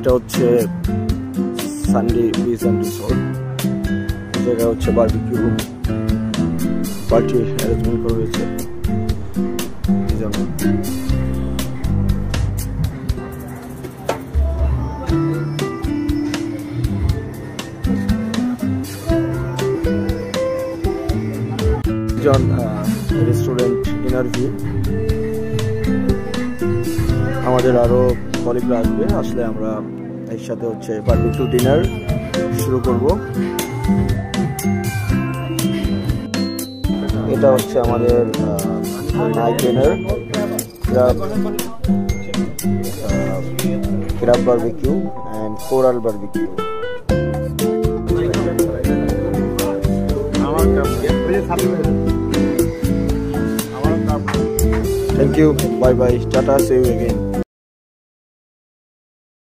এটা হচ্ছে Sunday beach and resort. এই জায়গায় হচ্ছে বারবিকিউ পার্টি অ্যারেঞ্জমেন্ট করা হয়েছে। রেস্টুরেন্ট ইন্টারভিউ, আমাদের আরো কলিগরা আসলে আমরা একসাথে হচ্ছে বারবিকিউ ডিনার শুরু করব। এটা হচ্ছে আমাদের night dinner, crab barbecue and coral barbecue. Thank you. Bye bye. Tata. See you again.